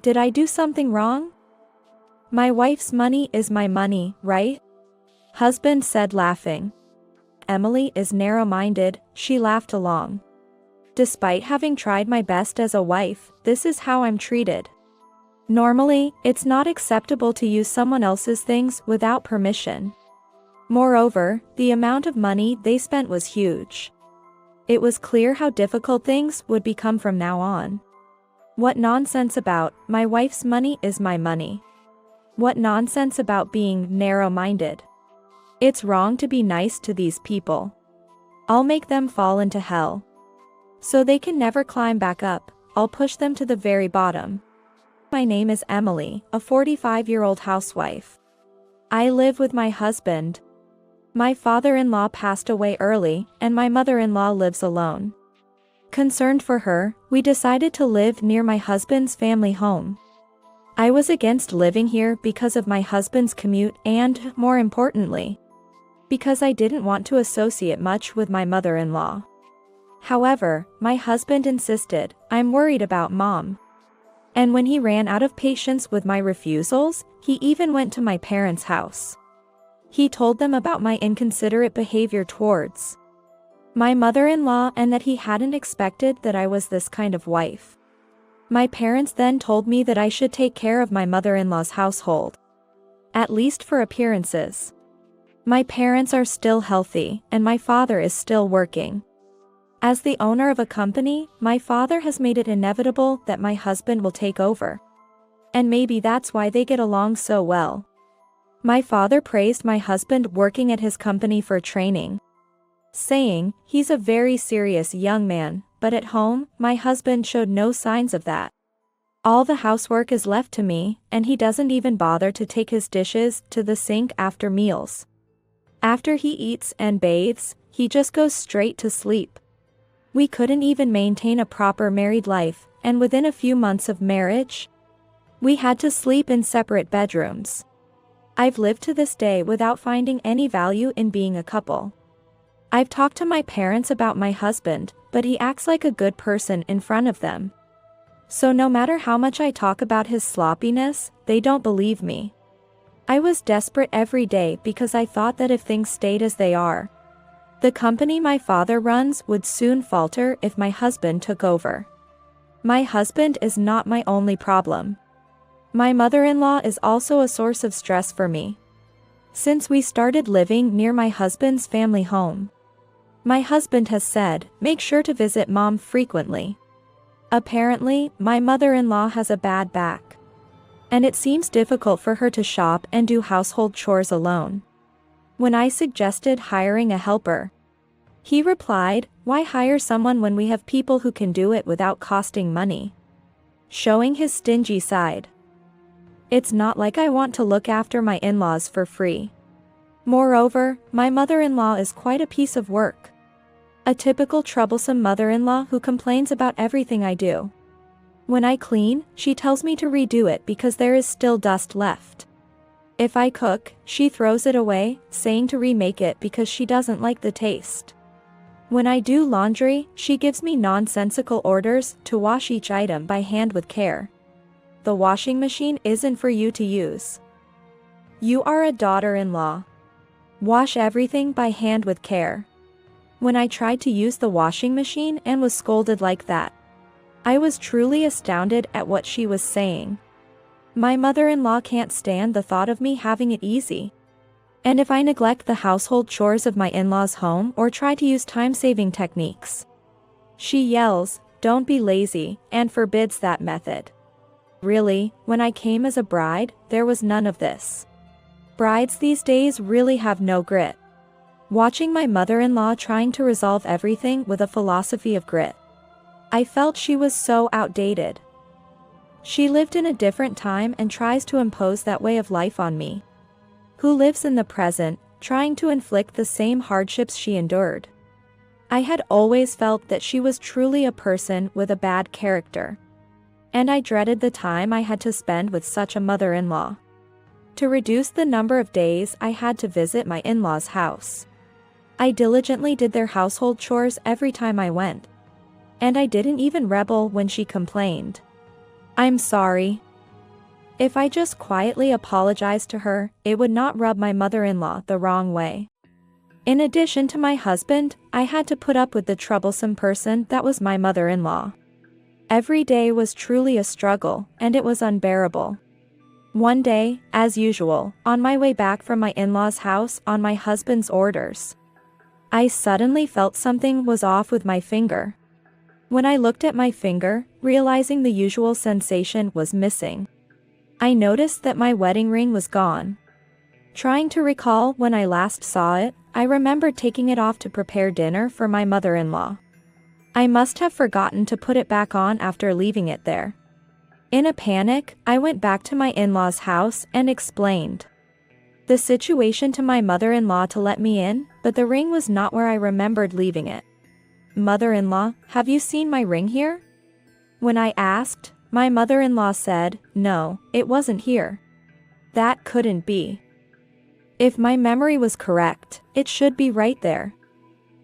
Did I do something wrong? My wife's money is my money, right? Husband said, laughing. Emily is narrow-minded, she laughed along. Despite having tried my best as a wife, this is how I'm treated. Normally, it's not acceptable to use someone else's things without permission. Moreover, the amount of money they spent was huge. It was clear how difficult things would become from now on. What nonsense about, my wife's money is my money. What nonsense about being narrow-minded. It's wrong to be nice to these people. I'll make them fall into hell. So they can never climb back up, I'll push them to the very bottom. My name is Emily, a 45-year-old housewife. I live with my husband. My father-in-law passed away early, and my mother-in-law lives alone. Concerned for her, we decided to live near my husband's family home. I was against living here because of my husband's commute and, more importantly, because I didn't want to associate much with my mother-in-law. However, my husband insisted. I'm worried about Mom. And when he ran out of patience with my refusals, he even went to my parents' house. He told them about my inconsiderate behavior towards my mother-in-law and that he hadn't expected that I was this kind of wife. My parents then told me that I should take care of my mother-in-law's household. At least for appearances. My parents are still healthy, and my father is still working. As the owner of a company, my father has made it inevitable that my husband will take over. And maybe that's why they get along so well. My father praised my husband working at his company for training, saying, he's a very serious young man, but at home, my husband showed no signs of that. All the housework is left to me, and he doesn't even bother to take his dishes to the sink after meals. After he eats and bathes, he just goes straight to sleep. We couldn't even maintain a proper married life, and within a few months of marriage, we had to sleep in separate bedrooms. I've lived to this day without finding any value in being a couple. I've talked to my parents about my husband, but he acts like a good person in front of them. So no matter how much I talk about his sloppiness, they don't believe me. I was desperate every day because I thought that if things stayed as they are, the company my father runs would soon falter if my husband took over. My husband is not my only problem. My mother-in-law is also a source of stress for me. Since we started living near my husband's family home, my husband has said, make sure to visit Mom frequently. Apparently, my mother-in-law has a bad back. And it seems difficult for her to shop and do household chores alone. When I suggested hiring a helper, he replied, why hire someone when we have people who can do it without costing money? Showing his stingy side. It's not like I want to look after my in-laws for free. Moreover, my mother-in-law is quite a piece of work. A typical troublesome mother-in-law who complains about everything I do. When I clean, she tells me to redo it because there is still dust left. If I cook, she throws it away, saying to remake it because she doesn't like the taste. When I do laundry, she gives me nonsensical orders to wash each item by hand with care. The washing machine isn't for you to use. You are a daughter-in-law. Wash everything by hand with care. When I tried to use the washing machine and was scolded like that, I was truly astounded at what she was saying. My mother-in-law can't stand the thought of me having it easy. And if I neglect the household chores of my in-laws' home or try to use time-saving techniques, she yells, don't be lazy, and forbids that method. Really, when I came as a bride, there was none of this. Brides these days really have no grit. Watching my mother-in-law trying to resolve everything with a philosophy of grit, I felt she was so outdated. She lived in a different time and tries to impose that way of life on me, who lives in the present, trying to inflict the same hardships she endured. I had always felt that she was truly a person with a bad character. And I dreaded the time I had to spend with such a mother-in-law. To reduce the number of days I had to visit my in-laws' house, I diligently did their household chores every time I went. And I didn't even rebel when she complained. I'm sorry. If I just quietly apologized to her, it would not rub my mother-in-law the wrong way. In addition to my husband, I had to put up with the troublesome person that was my mother-in-law. Every day was truly a struggle, and it was unbearable. One day, as usual, on my way back from my in-laws' house on my husband's orders, I suddenly felt something was off with my finger. When I looked at my finger, realizing the usual sensation was missing, I noticed that my wedding ring was gone. Trying to recall when I last saw it, I remembered taking it off to prepare dinner for my mother-in-law. I must have forgotten to put it back on after leaving it there. In a panic, I went back to my in-laws' house and explained the situation to my mother-in-law to let me in, but the ring was not where I remembered leaving it. "Mother-in-law, have you seen my ring here?" When I asked, my mother-in-law said, "No, it wasn't here." That couldn't be. If my memory was correct, it should be right there.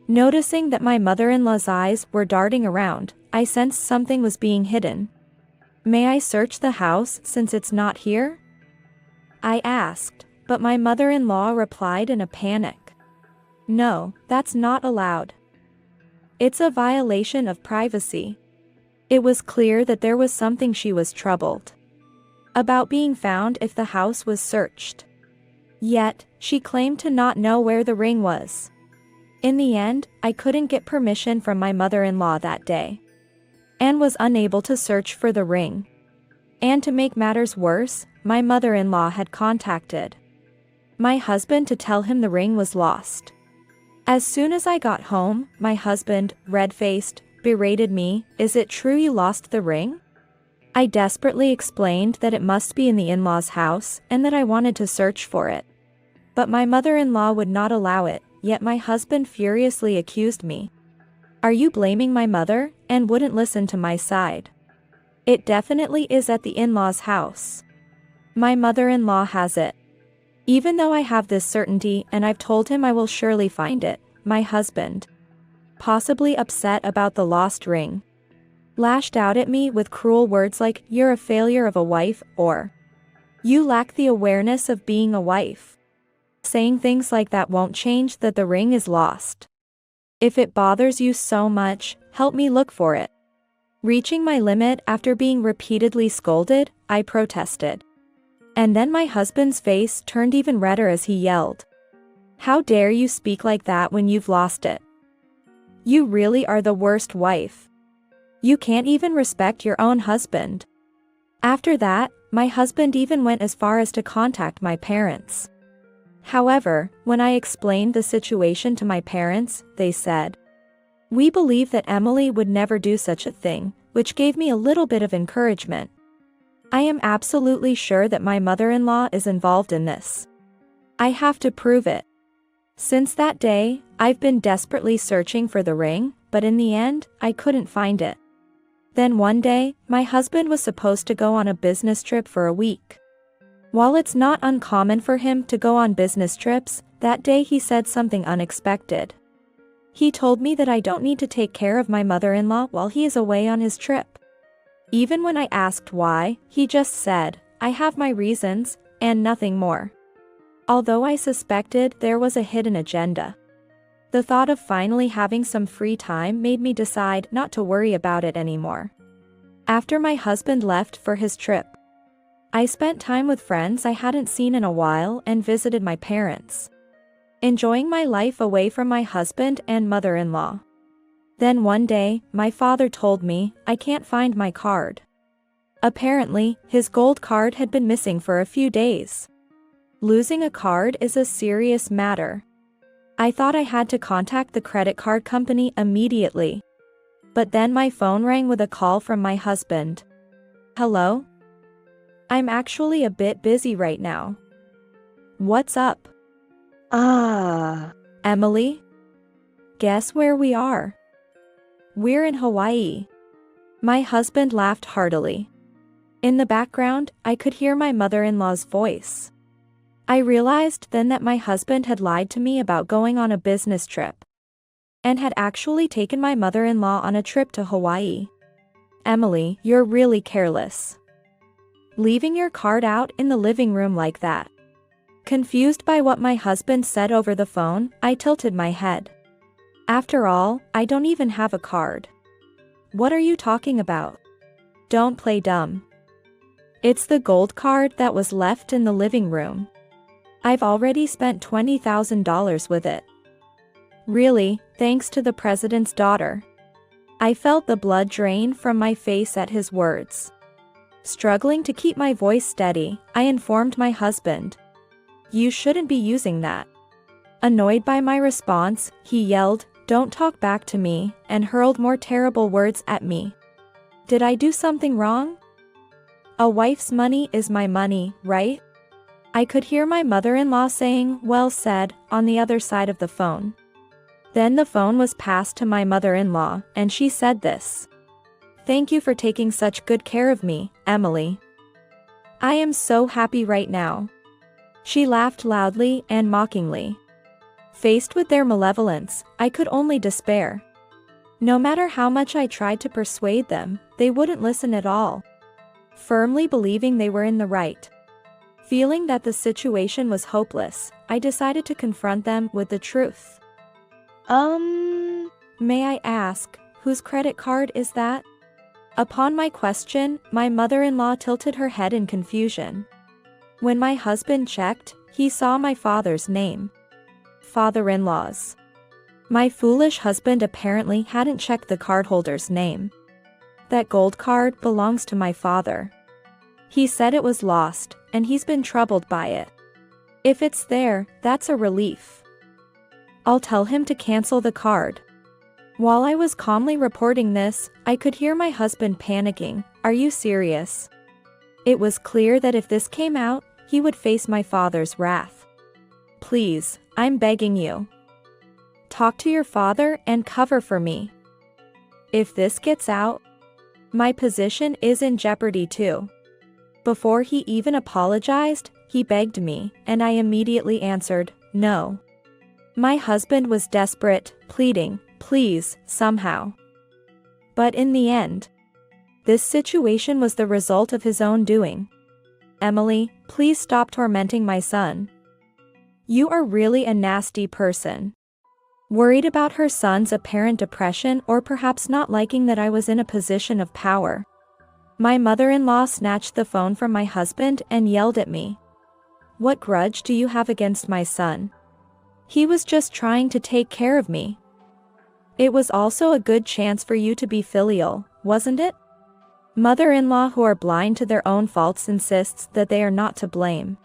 Noticing that my mother-in-law's eyes were darting around, I sensed something was being hidden. "May I search the house since it's not here?" I asked, but my mother-in-law replied in a panic. "No, that's not allowed. It's a violation of privacy." It was clear that there was something she was troubled about being found if the house was searched. Yet, she claimed to not know where the ring was. In the end, I couldn't get permission from my mother-in-law that day, and was unable to search for the ring. And to make matters worse, my mother-in-law had contacted my husband to tell him the ring was lost. As soon as I got home, my husband, red-faced, berated me, "Is it true you lost the ring?" I desperately explained that it must be in the in-laws' house and that I wanted to search for it. But my mother-in-law would not allow it, yet my husband furiously accused me. "Are you blaming my mother?" and wouldn't listen to my side. "It definitely is at the in-laws' house. My mother-in-law has it. Even though I have this certainty and I've told him I will surely find it," my husband, possibly upset about the lost ring, lashed out at me with cruel words like, "You're a failure of a wife," or "You lack the awareness of being a wife." Saying things like that won't change that the ring is lost. "If it bothers you so much, help me look for it." Reaching my limit after being repeatedly scolded, I protested. And then my husband's face turned even redder as he yelled, "How dare you speak like that when you've lost it? You really are the worst wife. You can't even respect your own husband." After that, my husband even went as far as to contact my parents. However, when I explained the situation to my parents, they said, "We believe that Emily would never do such a thing," which gave me a little bit of encouragement. I am absolutely sure that my mother-in-law is involved in this. I have to prove it. Since that day, I've been desperately searching for the ring, but in the end, I couldn't find it. Then one day, my husband was supposed to go on a business trip for a week. While it's not uncommon for him to go on business trips, that day he said something unexpected. He told me that I don't need to take care of my mother-in-law while he is away on his trip. Even when I asked why, he just said, "I have my reasons," and nothing more. Although I suspected there was a hidden agenda, the thought of finally having some free time made me decide not to worry about it anymore. After my husband left for his trip, I spent time with friends I hadn't seen in a while and visited my parents, enjoying my life away from my husband and mother-in-law. Then one day, my father told me, I can't find my card. Apparently, his gold card had been missing for a few days. Losing a card is a serious matter. I thought I had to contact the credit card company immediately. But then my phone rang with a call from my husband. "Hello? I'm actually a bit busy right now." "What's up?" "Emily? Guess where we are? We're in Hawaii." My husband laughed heartily. In the background, I could hear my mother-in-law's voice. I realized then that my husband had lied to me about going on a business trip, and had actually taken my mother-in-law on a trip to Hawaii. "Emily, you're really careless. Leaving your card out in the living room like that. Confused by what my husband said over the phone, I tilted my head. After all, I don't even have a card. What are you talking about? Don't play dumb. It's the gold card that was left in the living room. I've already spent $20,000 with it. Really, thanks to the president's daughter. I felt the blood drain from my face at his words. Struggling to keep my voice steady, I informed my husband. You shouldn't be using that. Annoyed by my response, he yelled, "Don't talk back to me," and hurled more terrible words at me. Did I do something wrong? A wife's money is my money, right? I could hear my mother-in-law saying, "Well said," on the other side of the phone. Then the phone was passed to my mother-in-law, and she said this. "Thank you for taking such good care of me, Emily. I am so happy right now." She laughed loudly and mockingly. Faced with their malevolence, I could only despair. No matter how much I tried to persuade them, they wouldn't listen at all. Firmly believing they were in the right. Feeling that the situation was hopeless, I decided to confront them with the truth. May I ask, whose credit card is that?" Upon my question, my mother-in-law tilted her head in confusion. When my husband checked, he saw my father's name. Father-in-law's. My foolish husband apparently hadn't checked the cardholder's name. That gold card belongs to my father. He said it was lost, and he's been troubled by it. If it's there, that's a relief. I'll tell him to cancel the card. While I was calmly reporting this, I could hear my husband panicking. Are you serious? It was clear that if this came out, he would face my father's wrath. Please, I'm begging you. Talk to your father and cover for me. If this gets out, my position is in jeopardy too. Before he even apologized, he begged me, and I immediately answered, no. My husband was desperate, pleading, please, somehow. But in the end, this situation was the result of his own doing. Emily, please stop tormenting my son. You are really a nasty person. Worried about her son's apparent depression or perhaps not liking that I was in a position of power. My mother-in-law snatched the phone from my husband and yelled at me. What grudge do you have against my son? He was just trying to take care of me. It was also a good chance for you to be filial, wasn't it? Mother-in-law who are blind to their own faults insists that they are not to blame.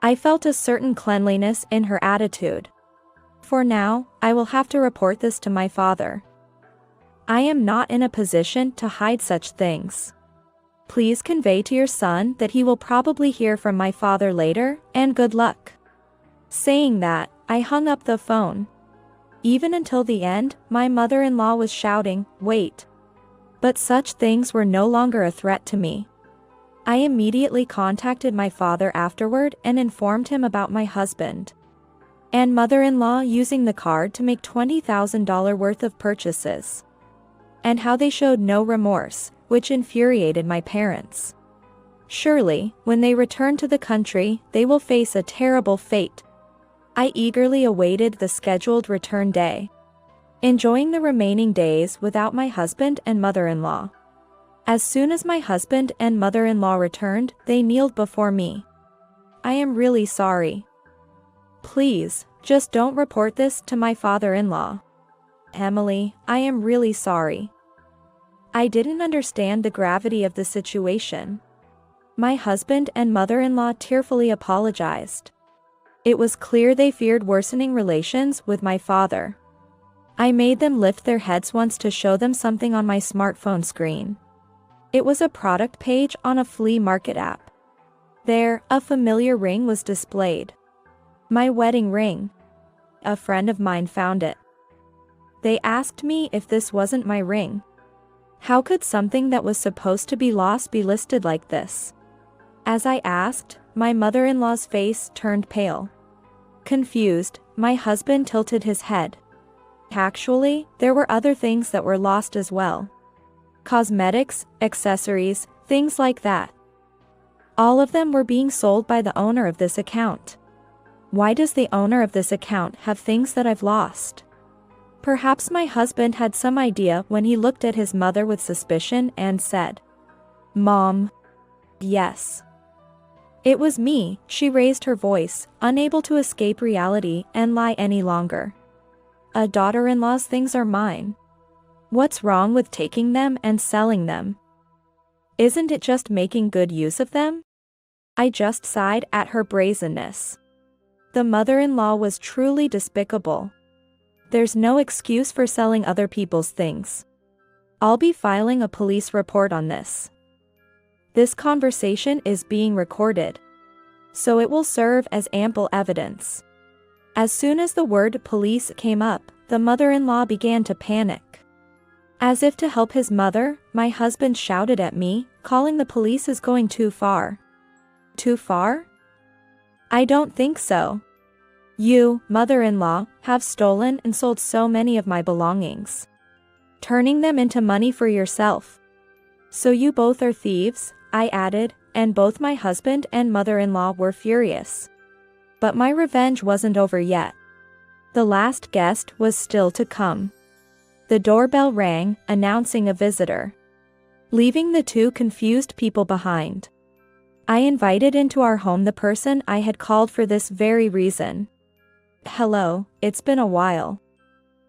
I felt a certain cleanliness in her attitude. For now, I will have to report this to my father. I am not in a position to hide such things. Please convey to your son that he will probably hear from my father later, and good luck. Saying that, I hung up the phone. Even until the end, my mother-in-law was shouting, wait. But such things were no longer a threat to me. I immediately contacted my father afterward and informed him about my husband and mother-in-law using the card to make $20,000 worth of purchases, and how they showed no remorse, which infuriated my parents. Surely, when they return to the country, they will face a terrible fate. I eagerly awaited the scheduled return day, enjoying the remaining days without my husband and mother-in-law. As soon as my husband and mother-in-law returned, they kneeled before me. I am really sorry. Please, just don't report this to my father-in-law. Emily, I am really sorry. I didn't understand the gravity of the situation. My husband and mother-in-law tearfully apologized. It was clear they feared worsening relations with my father. I made them lift their heads once to show them something on my smartphone screen. It was a product page on a flea market app. There, a familiar ring was displayed. My wedding ring. A friend of mine found it. They asked me if this wasn't my ring. How could something that was supposed to be lost be listed like this? As I asked, my mother-in-law's face turned pale. Confused, my husband tilted his head. Actually, there were other things that were lost as well. Cosmetics, accessories, things like that. All of them were being sold by the owner of this account. Why does the owner of this account have things that I've lost? Perhaps my husband had some idea when he looked at his mother with suspicion and said, "Mom." "Yes." "It was me," she raised her voice, unable to escape reality and lie any longer. "A daughter-in-law's things are mine. What's wrong with taking them and selling them? Isn't it just making good use of them?" I just sighed at her brazenness. The mother-in-law was truly despicable. There's no excuse for selling other people's things. I'll be filing a police report on this. This conversation is being recorded, so it will serve as ample evidence. As soon as the word police came up, the mother-in-law began to panic. As if to help his mother, my husband shouted at me, calling the police is going too far. Too far? I don't think so. You, mother-in-law, have stolen and sold so many of my belongings, turning them into money for yourself. So you both are thieves, I added, and both my husband and mother-in-law were furious. But my revenge wasn't over yet. The last guest was still to come. The doorbell rang, announcing a visitor, leaving the two confused people behind. I invited into our home the person I had called for this very reason. "Hello, it's been a while."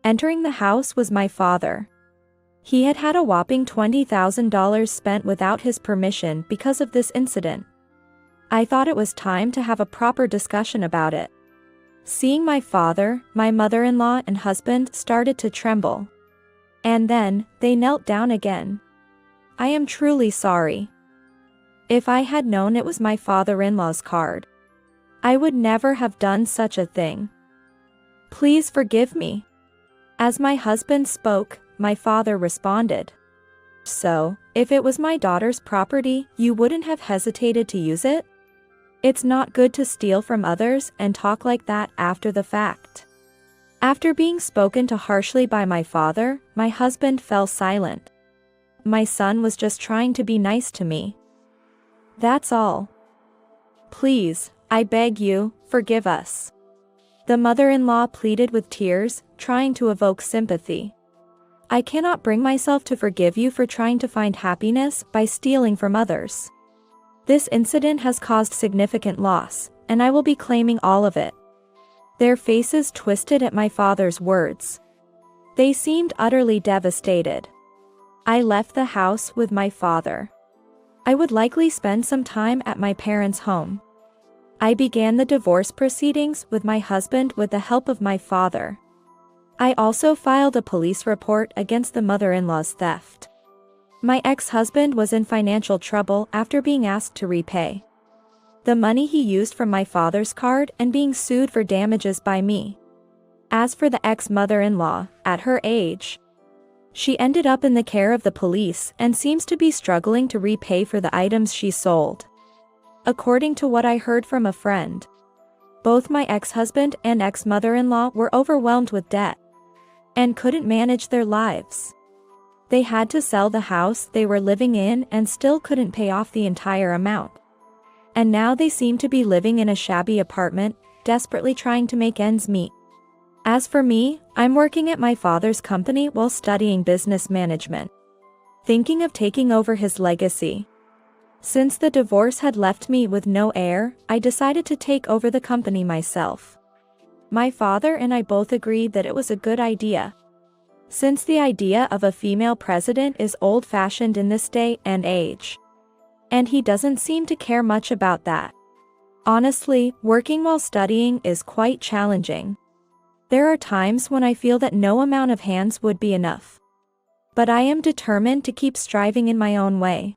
Entering the house was my father. He had had a whopping $20,000 spent without his permission because of this incident. I thought it was time to have a proper discussion about it. Seeing my father, my mother-in-law and husband started to tremble. And then, they knelt down again. "I am truly sorry. If I had known it was my father-in-law's card, I would never have done such a thing. Please forgive me." As my husband spoke, my father responded, "So, if it was my daughter's property, you wouldn't have hesitated to use it? It's not good to steal from others and talk like that after the fact." After being spoken to harshly by my father, my husband fell silent. My son was just trying to be nice to me. That's all. "Please, I beg you, forgive us." The mother-in-law pleaded with tears, trying to evoke sympathy. "I cannot bring myself to forgive you for trying to find happiness by stealing from others. This incident has caused significant loss, and I will be claiming all of it." Their faces twisted at my father's words. They seemed utterly devastated. I left the house with my father. I would likely spend some time at my parents' home. I began the divorce proceedings with my husband with the help of my father. I also filed a police report against the mother-in-law's theft. My ex-husband was in financial trouble after being asked to repay the money he used from my father's card and being sued for damages by me. As for the ex-mother-in-law, at her age, she ended up in the care of the police and seems to be struggling to repay for the items she sold. According to what I heard from a friend, both my ex-husband and ex-mother-in-law were overwhelmed with debt and couldn't manage their lives. They had to sell the house they were living in and still couldn't pay off the entire amount. And now they seem to be living in a shabby apartment, desperately trying to make ends meet. As for me, I'm working at my father's company while studying business management, thinking of taking over his legacy. Since the divorce had left me with no heir, I decided to take over the company myself. My father and I both agreed that it was a good idea, since the idea of a female president is old-fashioned in this day and age. And he doesn't seem to care much about that. Honestly, working while studying is quite challenging. There are times when I feel that no amount of hands would be enough. But I am determined to keep striving in my own way.